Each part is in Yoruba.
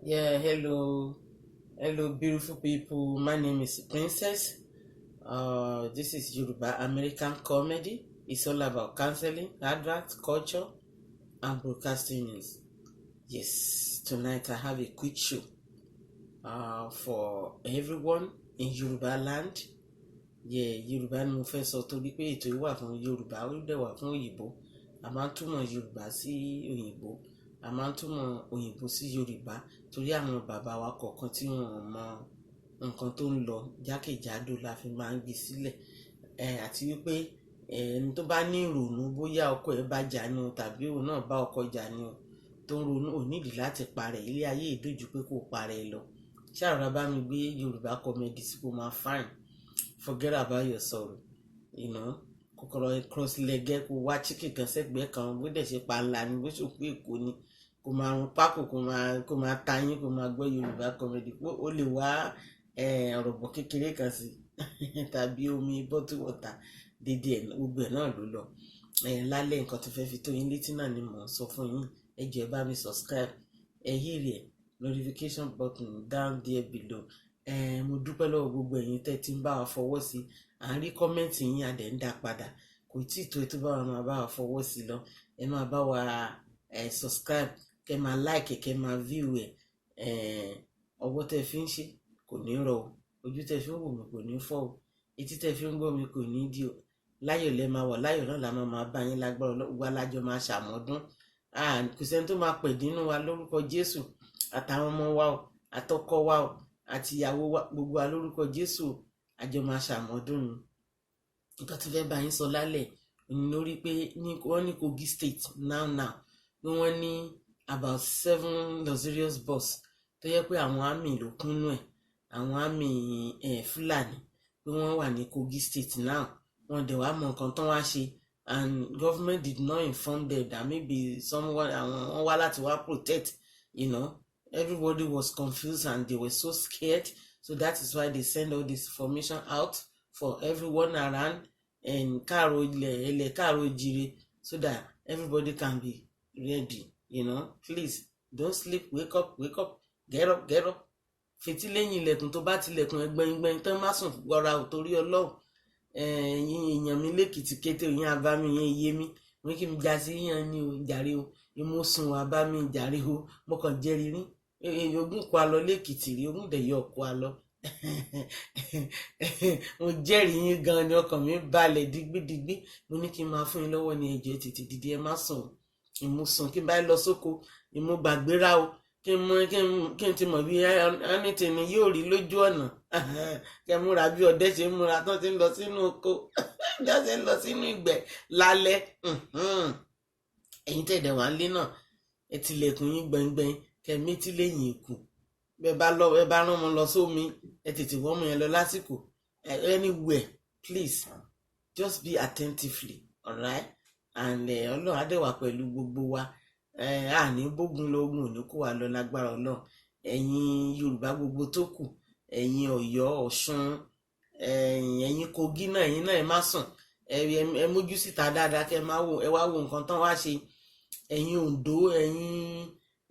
Yeah, hello, beautiful people. My name is Princess. This is Yoruba American comedy. It's all about counseling, advert, culture, and broadcasting news. Yes, tonight I have a quick show for everyone in Yoruba land. Yeah, Yoruba ni mo fẹ́ sọ torí pé ètò yìí wà fún Yorùbá, ó dẹ̀ wà fún òyìnbó. A máa ń túmọ̀ Yorùbá sí òyìnbó, a máa ń túmọ̀ òyìnbó sí Yorùbá torí àwọn bàbá wa kọ̀ọ̀kan tí wọ́n mọ nǹkan tó ń lọ jákèjádò la fi máa ń gbé sílẹ̀. Àti wípé ẹni tó bá ní ìrònú bóyá ọkọ ẹ̀ bá jà ni o tàbí òun náà bá ọkọ jà ni o tó ń ronú ò nídìí láti parẹ́, ilé ayé ìdójú pé kò parẹ́ lọ. Ṣàròrà bá mi gbé Yorùbá comedy sí kó máa fine. Forget about your sorrow, kòkòrò cross legged kó wá chicken kan sẹ́gbẹ̀ẹ́ kan bó dẹ̀ ṣe panla ni bó ṣe òkú èkó ni kó máa rún pákó kó máa tayín kó máa gbọ́ Yorùbá comedy pé ó lè wá ọ̀rọ̀bọ̀ kékeré kan sí tàbí omi bottle water dédé gbogbo ẹ̀ náà ló lọ. Lálẹ́ nǹkan tó fẹ́ fi tó yín létí náà ni mò ń sọ fún yín. Ẹ jọ̀ọ́ ẹ bá mi subscribe, hit the notification button down there below. Mo dúpẹ́ lọ́wọ́ gbogbo ẹ̀yin tẹ́ ti ń bá wa fọwọ́ sí, à ń rí kọ́mẹ́ǹtì yín a dẹ̀ ń dá padà, kò tí ì tó ètò bá wa máa bá wa fọwọ́ sí lọ. Ẹ máa bá wa subscribe, kẹ́ máa like, kẹ́ máa view ọwọ́ tẹ́ fi ń ṣe kò ní rọ o, ojú tẹ́ fi ń wò mí kò ní fọ́ o, etí tẹ́ fi ń gbọ́ mi kò ní dí o. Láyọ̀ lẹ máa wà, láyọ̀ náà la máa bá yín lágbára wa lájọ máa ṣàmọ́dún. Kò sẹ́ni tó máa pẹ̀ nínú wa lórúkọ Jésù, àtàwọn ọmọ wa o, àtọkọ wa o, àti ìyàwó wa, gbogbo wa lórúkọ Jésù àjọ máa ṣàmọ́dún ni. Nǹkan tí fẹ́ bá yín sọ lálẹ́ òní lórí pé wọ́n ní Kogi State now pé wọ́n ní about 7 luxurious bus tó yẹ pé àwọn àmì ló kúnnú ẹ̀, àwọn àmì Fúlàní pé wọ́n wà ní Kogi State now. Wọ́n dẹ̀ wá mọ nǹkan tán wá ṣe and government did not inform them that maybe someone wọ́n wá láti wá protect, Everybody was confused and they were so scared. So that is why they send all this information out for everyone around and Karo Jire, so that everybody can be ready. Please don't sleep. Wake up. Get up. Fetí lẹ́yìn ilẹ̀kùn tó bá tilẹ̀kùn ẹgbẹ̀ngbẹ̀ng tán má sùn gbọ́ra ò torí Ọlọ́run. Èèyàn mi lẹ́kìtì kété òyìn abámi yẹn yé mi wọ́n kí mi já sí yàn ní o jàre o ìmọ̀sùn abámi jàre o mọ́kàn jẹ́rìí rí ogún kó a lọ lẹ́kìtì rí ogún dẹ̀ yọ ọkọ a lọ. Mo jẹ́rìí yín gan ni ọkàn mi balẹ̀ dígbídígbí. Mo ní kí n máa fún yín lọ́wọ́ ní ẹjọ́ tètè dìde ẹ má sùn ìmọ̀sùn kí n bá lọ sóko ìmọ̀ gbàgbéra o kí n ti mọ̀ bí anything ni yóò rí lójú ọ̀nà. Kẹ múra bí ọdẹ ṣe ń múra tán ti ń lọ sínú oko bí wọ́n ṣe ń lọ sínú ìgbẹ́ lálẹ́. Ẹ̀yin tẹ̀dẹ̀ wá lé náà ẹ tilẹ̀kùn yín gbẹ̀ngbẹ̀ng kẹmí tí lẹ́yìn ikú bẹ́ẹ̀ bá rán wọn lọ sómi ẹ tètè wọ́n mú yẹn lọ lásìkò. Anywhere please just be attentively, alright? And Ọlọ́run á dẹ̀ wà pẹ̀lú gbogbo wa. Àní bógun lógun òní kó wa lọ lágbára Ọlọ́run. Ẹ̀yin Yorùbá gbogbo tó kù, ẹ̀yin Ọ̀yọ́, Ọ̀ṣun, ẹ̀yin Kogi náà, ẹ̀yin náà ẹ má sùn, ẹ mójú síta dáadáa kẹ máa wò, ẹ wá wo nǹkan tán wá ṣe. Ẹ̀yin Oǹdó,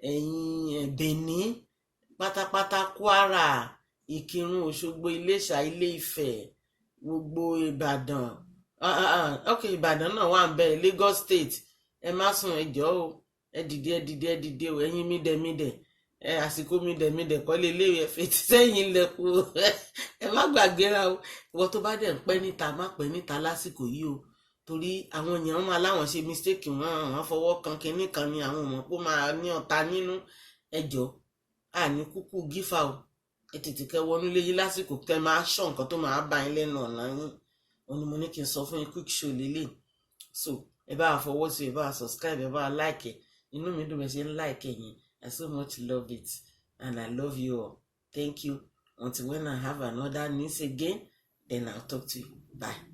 ẹ̀yin Benin pátápátá, Kwara, Ìkìrun, Òṣogbo, Iléṣà, Ilé-Ifẹ̀, gbogbo Ìbàdàn, Ìbàdàn náà wà ń bẹ, Lagos State, ẹ má sùn ẹ jọ̀ọ́ o, ẹ dìde o, ẹ̀yin mídẹ̀mídẹ̀, àsìkò mídẹ̀mídẹ̀ kọ́lé iléèwé ẹ̀fẹ̀ tí sẹ́yìn lẹ́kọ̀ọ́. Ẹ má gbàgbéra o, ìwọ tó bá dẹ̀ ń pẹ́ níta má pẹ́ níta lásìkò yìí o, torí àwọn èèyàn máa láwọn ṣe mistake wọn fọwọ́ kan kinní kan ni àwọn ọmọ kó máa ní ọ̀tá nínú. Ẹ jọ̀ọ́ àní kúkú gífà o, ẹ tètè kẹ wọnú ilé yín lásìkò kẹ máa ṣọ́ nǹkan tó máa bá yín lẹ́nu ọ̀nà yín. Òun ni mo ní kí n sọ fún yín quick show lélẹ̀. So ẹ bá wa fọwọ́ sí, ẹ bá wa subscribe, ẹ bá wa like. Inú mi dùn bẹ́ẹ̀ ṣe ń like ẹ̀yin. I so much love it and I love you all. Thank you. Until when I have another news again, then I'll talk to you. Bye.